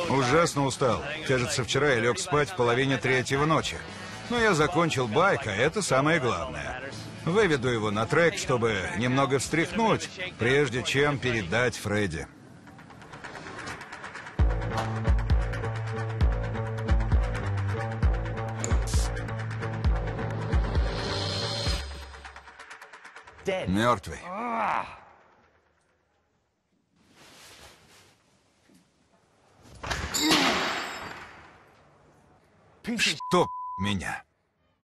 Ужасно устал. Кажется, вчера я лег спать в половине третьего ночи. Но я закончил байк, а это самое главное. Выведу его на трек, чтобы немного встряхнуть, прежде чем передать Фредди. Мертвый. Чтоб меня.